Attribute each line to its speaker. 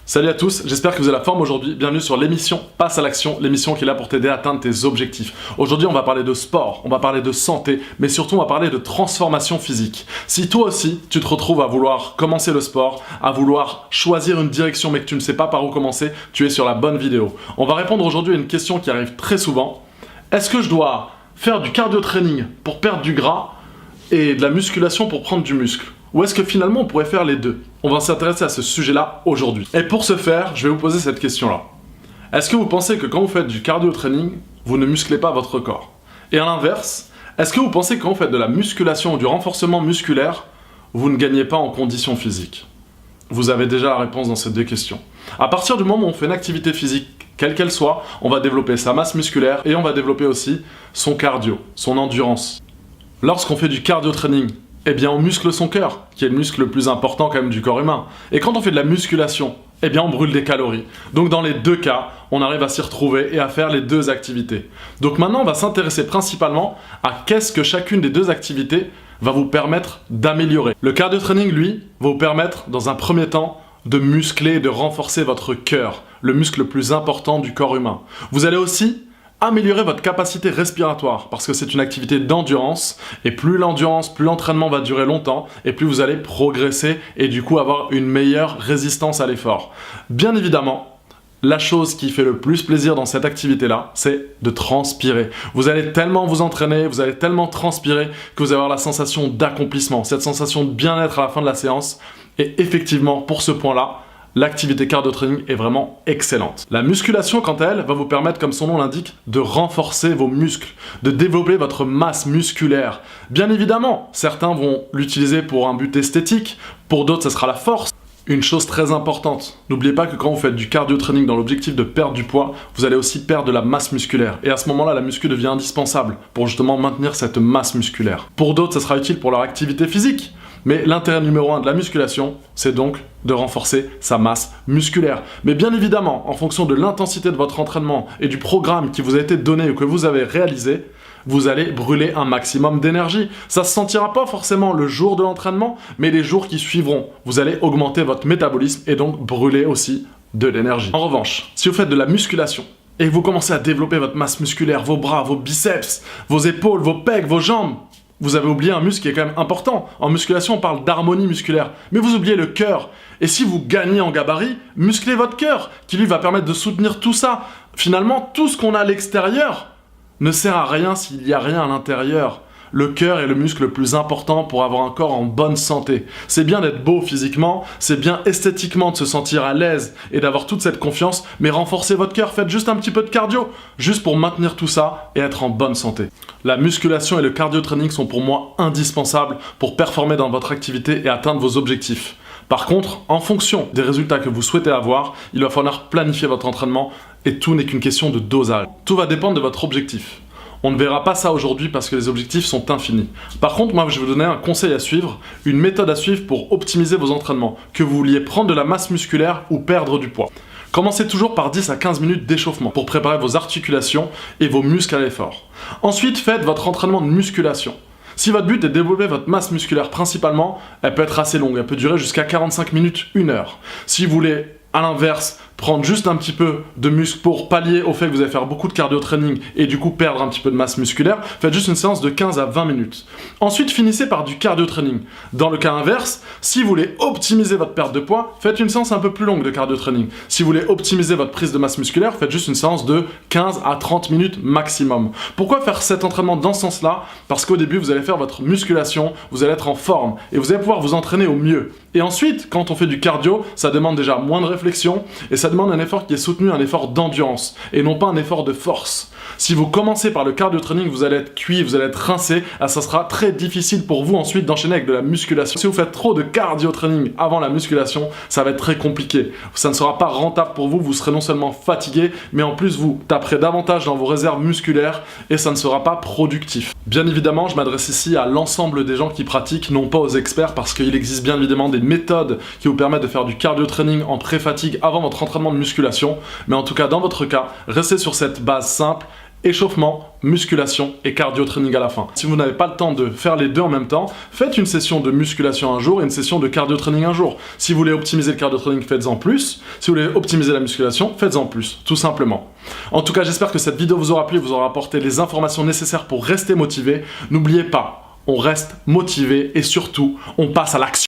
Speaker 1: Salut à tous, j'espère que vous avez la forme aujourd'hui. Bienvenue sur l'émission Passe à l'action, l'émission qui est là pour t'aider à atteindre tes objectifs. Aujourd'hui, on va parler de sport, on va parler de santé, mais surtout on va parler de transformation physique. Si toi aussi, tu te retrouves à vouloir commencer le sport, à vouloir choisir une direction mais que tu ne sais pas par où commencer, tu es sur la bonne vidéo. On va répondre aujourd'hui à une question qui arrive très souvent. Est-ce que je dois faire du cardio training pour perdre du gras et de la musculation pour prendre du muscle ? Ou est-ce que finalement on pourrait faire les deux? On va s'intéresser à ce sujet-là aujourd'hui. Et pour ce faire, je vais vous poser cette question-là. Est-ce que vous pensez que quand vous faites du cardio training, vous ne musclez pas votre corps? Et à l'inverse, est-ce que vous pensez que quand vous faites de la musculation ou du renforcement musculaire, vous ne gagnez pas en condition physique? Vous avez déjà la réponse dans ces deux questions. À partir du moment où on fait une activité physique, quelle qu'elle soit, on va développer sa masse musculaire et on va développer aussi son cardio, son endurance. Lorsqu'on fait du cardio training, eh bien on muscle son cœur, qui est le muscle le plus important quand même du corps humain. Et quand on fait de la musculation, eh bien on brûle des calories. Donc dans les deux cas, on arrive à s'y retrouver et à faire les deux activités. Donc maintenant, on va s'intéresser principalement à qu'est-ce que chacune des deux activités va vous permettre d'améliorer. Le cardio training, lui, va vous permettre, dans un premier temps, de muscler et de renforcer votre cœur, le muscle le plus important du corps humain. Vous allez aussi améliorer votre capacité respiratoire parce que c'est une activité d'endurance et plus l'endurance, plus l'entraînement va durer longtemps et plus vous allez progresser et du coup avoir une meilleure résistance à l'effort. Bien évidemment, la chose qui fait le plus plaisir dans cette activité-là, c'est de transpirer. Vous allez tellement vous entraîner, vous allez tellement transpirer que vous allez avoir la sensation d'accomplissement, cette sensation de bien-être à la fin de la séance. Et effectivement, pour ce point-là, l'activité cardio-training est vraiment excellente. La musculation, quant à elle, va vous permettre, comme son nom l'indique, de renforcer vos muscles, de développer votre masse musculaire. Bien évidemment, certains vont l'utiliser pour un but esthétique, pour d'autres, ce sera la force. Une chose très importante, n'oubliez pas que quand vous faites du cardio-training dans l'objectif de perdre du poids, vous allez aussi perdre de la masse musculaire. Et à ce moment-là, la muscu devient indispensable pour justement maintenir cette masse musculaire. Pour d'autres, ça sera utile pour leur activité physique. Mais l'intérêt numéro 1 de la musculation, c'est donc de renforcer sa masse musculaire. Mais bien évidemment, en fonction de l'intensité de votre entraînement et du programme qui vous a été donné ou que vous avez réalisé, vous allez brûler un maximum d'énergie. Ça ne se sentira pas forcément le jour de l'entraînement, mais les jours qui suivront. Vous allez augmenter votre métabolisme et donc brûler aussi de l'énergie. En revanche, si vous faites de la musculation et que vous commencez à développer votre masse musculaire, vos bras, vos biceps, vos épaules, vos pecs, vos jambes, vous avez oublié un muscle qui est quand même important. En musculation, on parle d'harmonie musculaire. Mais vous oubliez le cœur. Et si vous gagnez en gabarit, musclez votre cœur, qui lui va permettre de soutenir tout ça. Finalement, tout ce qu'on a à l'extérieur ne sert à rien s'il n'y a rien à l'intérieur. Le cœur est le muscle le plus important pour avoir un corps en bonne santé. C'est bien d'être beau physiquement, c'est bien esthétiquement de se sentir à l'aise et d'avoir toute cette confiance, mais renforcez votre cœur, faites juste un petit peu de cardio, juste pour maintenir tout ça et être en bonne santé. La musculation et le cardio training sont pour moi indispensables pour performer dans votre activité et atteindre vos objectifs. Par contre, en fonction des résultats que vous souhaitez avoir, il va falloir planifier votre entraînement et tout n'est qu'une question de dosage. Tout va dépendre de votre objectif. On ne verra pas ça aujourd'hui parce que les objectifs sont infinis. Par contre, moi je vais vous donner un conseil à suivre, une méthode à suivre pour optimiser vos entraînements, que vous vouliez prendre de la masse musculaire ou perdre du poids. Commencez toujours par 10 à 15 minutes d'échauffement pour préparer vos articulations et vos muscles à l'effort. Ensuite, faites votre entraînement de musculation. Si votre but est de développer votre masse musculaire principalement, elle peut être assez longue, elle peut durer jusqu'à 45 minutes, 1 heure. Si vous voulez, à l'inverse, prendre juste un petit peu de muscle pour pallier au fait que vous allez faire beaucoup de cardio training et du coup perdre un petit peu de masse musculaire, faites juste une séance de 15 à 20 minutes. Ensuite, finissez par du cardio training. Dans le cas inverse, si vous voulez optimiser votre perte de poids, faites une séance un peu plus longue de cardio training. Si vous voulez optimiser votre prise de masse musculaire, faites juste une séance de 15 à 30 minutes maximum. Pourquoi faire cet entraînement dans ce sens-là? Parce qu'au début, vous allez faire votre musculation, vous allez être en forme et vous allez pouvoir vous entraîner au mieux. Et ensuite, quand on fait du cardio, ça demande déjà moins de réflexion et ça demande un effort qui est soutenu, un effort d'endurance et non pas un effort de force. Si vous commencez par le cardio training, vous allez être cuit, vous allez être rincé, ça sera très difficile pour vous ensuite d'enchaîner avec de la musculation. Si vous faites trop de cardio training avant la musculation, ça va être très compliqué. Ça ne sera pas rentable pour vous, vous serez non seulement fatigué, mais en plus vous taperez davantage dans vos réserves musculaires et ça ne sera pas productif. Bien évidemment, je m'adresse ici à l'ensemble des gens qui pratiquent, non pas aux experts, parce qu'il existe bien évidemment des méthodes qui vous permettent de faire du cardio training en pré-fatigue avant votre entraînement de musculation. Mais en tout cas, dans votre cas, restez sur cette base simple échauffement, musculation et cardio training à la fin. Si vous n'avez pas le temps de faire les deux en même temps, faites une session de musculation un jour et une session de cardio training un jour. Si vous voulez optimiser le cardio training, faites-en plus. Si vous voulez optimiser la musculation, faites-en plus, tout simplement. En tout cas, j'espère que cette vidéo vous aura plu, vous aura apporté les informations nécessaires pour rester motivé. N'oubliez pas, on reste motivé et surtout, on passe à l'action.